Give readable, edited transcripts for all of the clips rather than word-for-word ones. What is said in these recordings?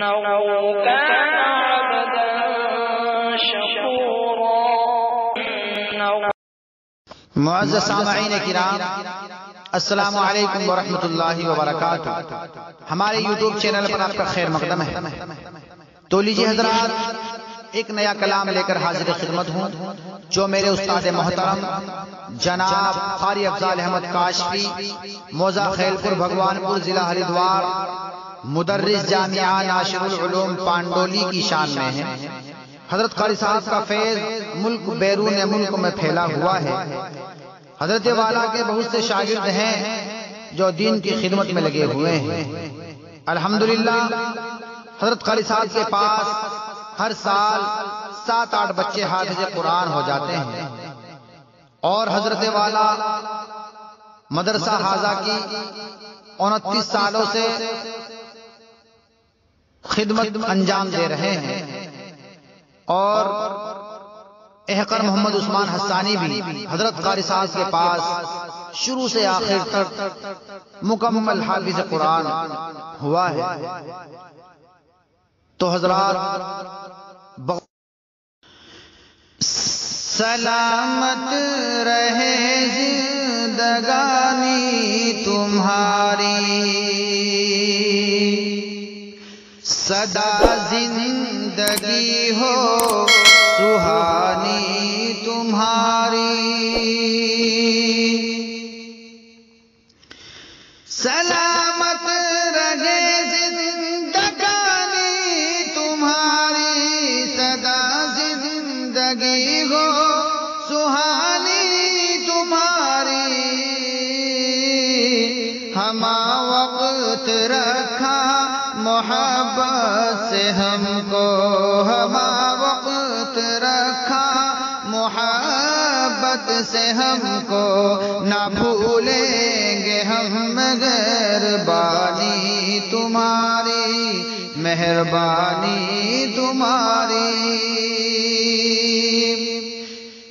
كان عبدا شكورا. معزز سامعین کرام، السلام علیکم ورحمۃ اللہ وبرکاتہ. ہمارے یوٹیوب چینل پر آپ کا خیر مقدم ہے. تو لیجیے حضرات، ایک نیا کلام لے کر حاضر خدمت ہوں جو میرے استاد محترم جناب قاری افضال احمد کاشفی، موضع خیل پور بھگوان پور، ضلع ہریدوار، مدرس جامعہ ناشر العلوم پانڈولی کی شان میں ہے. حضرت قاری صاحب کا فیض ملک بیرون ملک میں پھیلا ہوا ہے. حضرت والا کے بہت سے شاگرد ہیں جو دین کی خدمت میں لگے ہوئے ہیں. الحمدللہ حضرت قاری صاحب کے پاس ہر سال 7-8 بچے حافظ قرآن ہو جاتے ہیں، اور حضرت والا مدرسہ حاضہ کی 29 سالوں سے خدمت انجام دے رہے ہیں. اور احقر محمد عثمان حسانی بھی حضرت قاری صاحب کے پاس شروع سے آخر تک مکمل حافظ قرآن ہوا ہے. تو حضرات سلامت رہے زندگانی تمہاری، سدا زندگی ہو سہانی تمہاری. سلامت رہے زندگانی تمہاری، سدا زندگی ہو سہانی تمہاری. ہما وقت رکھا محبت سے ہم کو، ہما وقت رکھا محبت سے ہم کو، نہ بھولیں گے ہم مہربانی تمہاری، مہربانی تمہاری.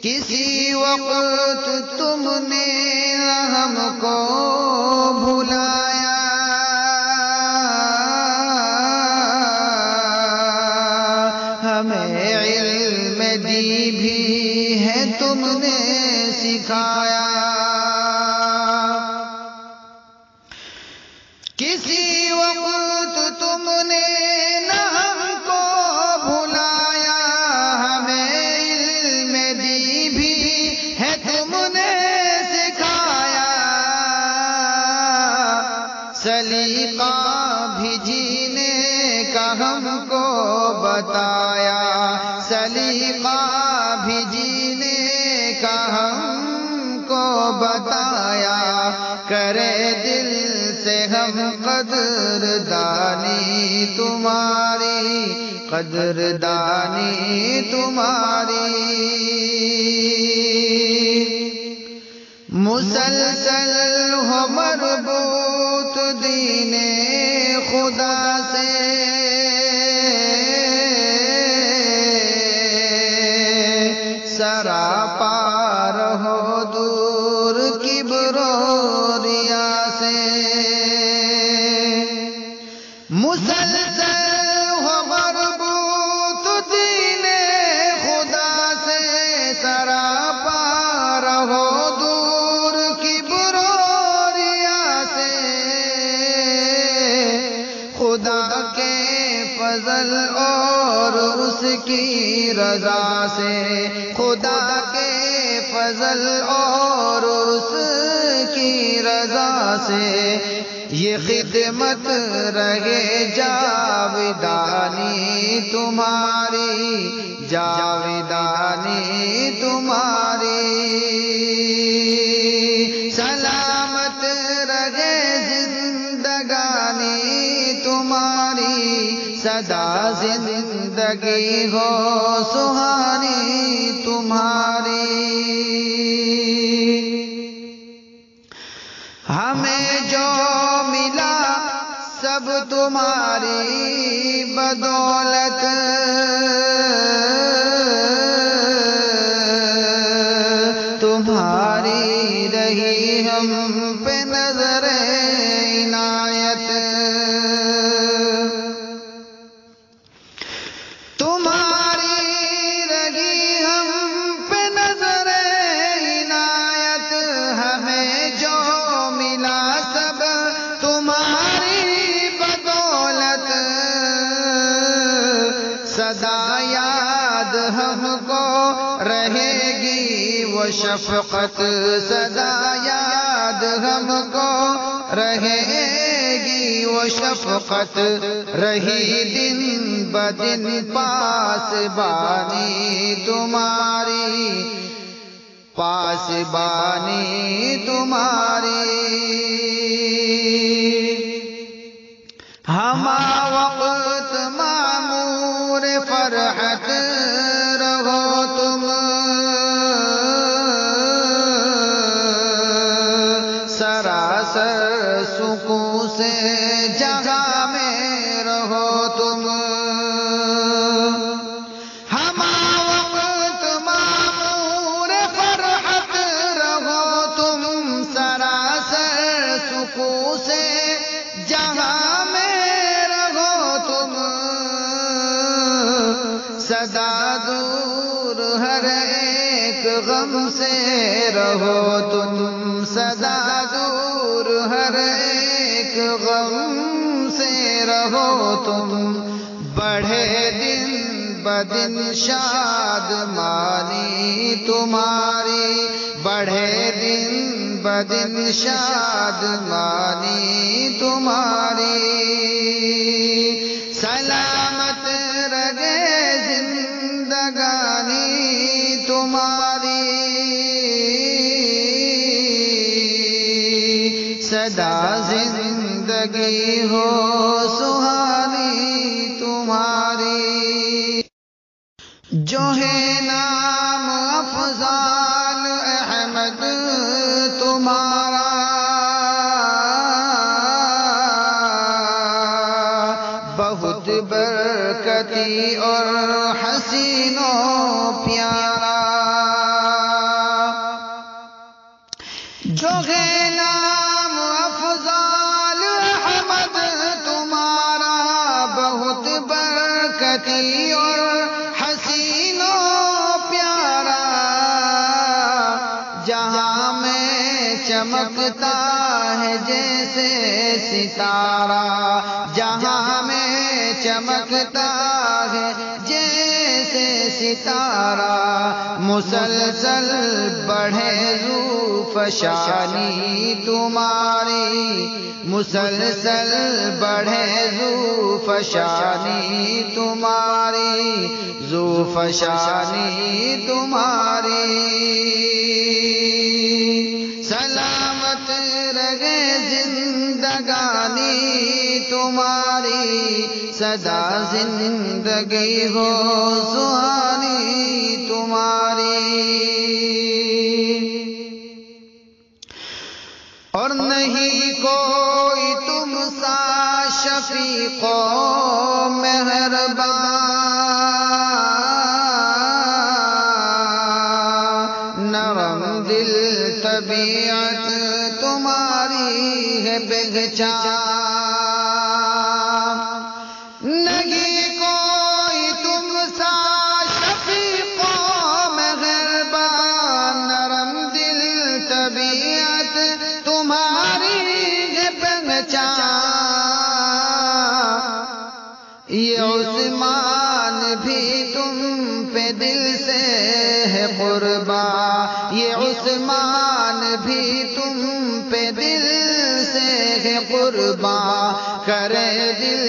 کسی وقت تم نے ہم کو بھلایا، ہمیں علم دی بھی ہے تم نے سکھایا. کسی وقت تم نے نہ ہم کو بھلایا، ہمیں علم دی بھی ہے تم نے سکھایا. سلیقہ بھی جینے کا ہم کو بتایا، سلیقہ بھی جینے کا ہم کو بتایا. کرے دل سے ہم قدردانی تمہاری، قدردانی تمہاری. مسلسل ہو مربوط دین خدا سے، سراپا رہو دور کبر و ریا سے. مسلسل ہو مربوط دین خدا سے، سراپا رہو دور کبر و ریا سے. خدا کے فضل اور اس کی رضا سے، خدا کے فضل اور اس کی رضا سے، یہ خدمت رہے جاویدانی تمہاری، جاویدانی تمہاری. سلامت رہے زندگانی تمہاری، سدا زندگی ہو سہانی تمہاری. ہمیں جو ملا سب تمہاری بدولت، تمہاری رہی ہم پہ نظر عنایت. صدا یاد ہم کو رہے گی وہ شفقت صدا یاد ہم کو رہے گی وہ شفقت رہی دن بدن پاسبانی تمہاری پاسبانی تمہاری ہما وقت معمور فرحت رہو تم سراسر سکون سے جگہ میں رہو تم ہما وقت معمور فرحت رہو تم سراسر سکون سے جگہ میں رہو تم صدا دور ہر ایک غم سے رہو تم صدا دور ہر ایک غم سے رہو تم بڑھے دن بدن شادمانی تمہاری بڑھے دن بدن شادمانی تمہاری سلامت رہے زندگانی تمہاری سدا زندگی ہو سہانی تمہاری جو ہے نام افضال احمد تمہارا بہت برکتی اور حسین و پیارا جو ہے نام افضال احمد تمہارا بہت برکتی اور حسین و پیارا جہاں میں چمکتا ہے جیسے ستارہ جہاں میں چمکتا ہے جیسے ستارہ مسلسل بڑھے ذوفشانی تمہاری مسلسل بڑھے ذوفشانی تمہاری ذوفشانی تمہاری سلامت رہے زندگانی تمہاری سدا زندگی ہو سہانی تمہاری اور نہیں کوئی تم سا شفیق و مہربان نرم دل طبیعت تمہاری ہے پہچان نہیں کوئی تم سا شفیق و مہربان نرم دل طبیعت تمہاری ہے پہچان یہ عثمان بھی تم پہ دل سے ہے قربان یہ عثمان بھی تم پہ دل سے ہے قربان کرے دل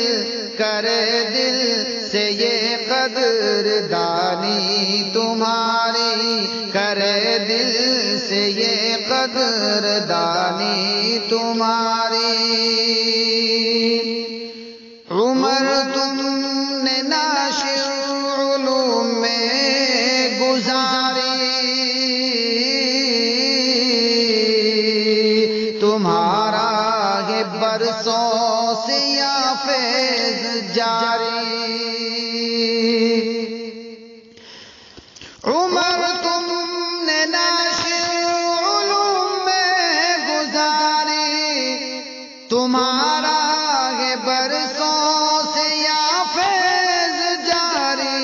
سے یہ قدر دانی تمہاری کرے دل سے یہ قدر دانی تمہاری عمر تم نے ناشر علوم میں گزاری تمہارا ہے برسوں سے یا فیض جاری عمر تم نے ناشر علوم میں گزاری تمہارا ہے برسوں سے یا فیض جاری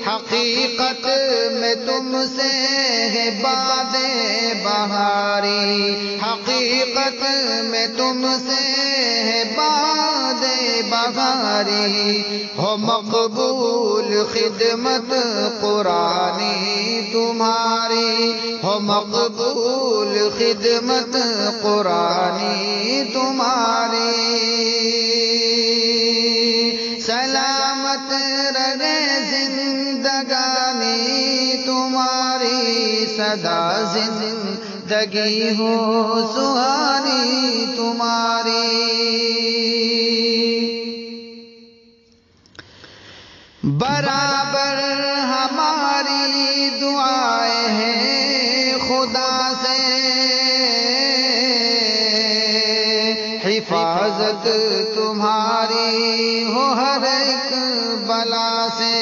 حقیقت میں تم سے ہے باد بہاری حقیقت میں تم سے ہے باد بہاری بہاری ہو مقبول خدمت قرآنی تمہاری ہو مقبول خدمت قرآنی تمہاری سلامت رہے زندگانی تمہاری سدا زندگی ہو سہانی تمہاری برابر ہماری دعائیں ہیں خدا سے حفاظت تمہاری ہو ہر ایک بلا سے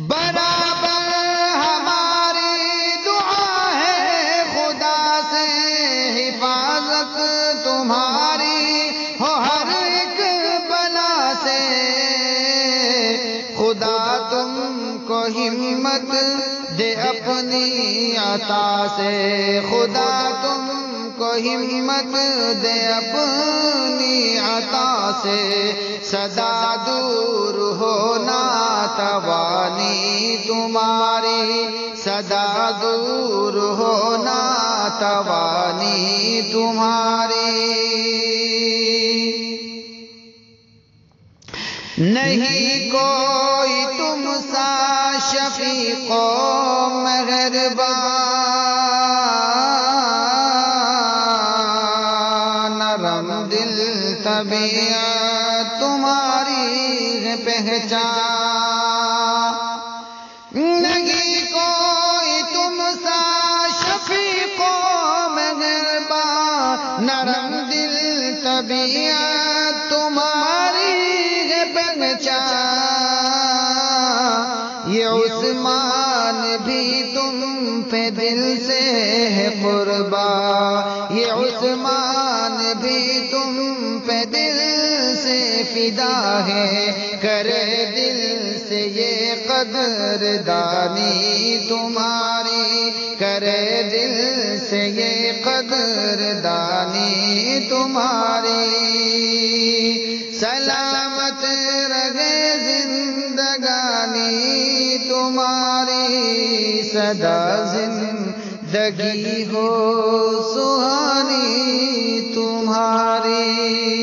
برابر ہماری دعا ہے خدا سے حفاظت تمہاری ہو ہر ایک بلا سے خدا تم کو ہمت دے اپنی عطا سے خدا تم کو ہمت دے اپنی عطا سے سدا دور ہونا توانی تمہاری سدا دور ہونا توانی تمہاری نہیں کوئی تم سا شفیق و مہربان نرم دل طبیعت تمہاری ہے پہچان نہیں کوئی تم سا شفیق و مہربان نرم دل طبیعت تمہاری ہے پہچان یہ عثمان بھی تم پہ دل سے ہے قربان یہ عثمان بھی تم پہ دل سے فدا ہے کرے دل سے یہ قدردانی تمہاری کرے دل سے یہ قدردانی تمہاری سلامت رہے زندگانی تمہاری سدا زندگی ہو سہانی تمہاری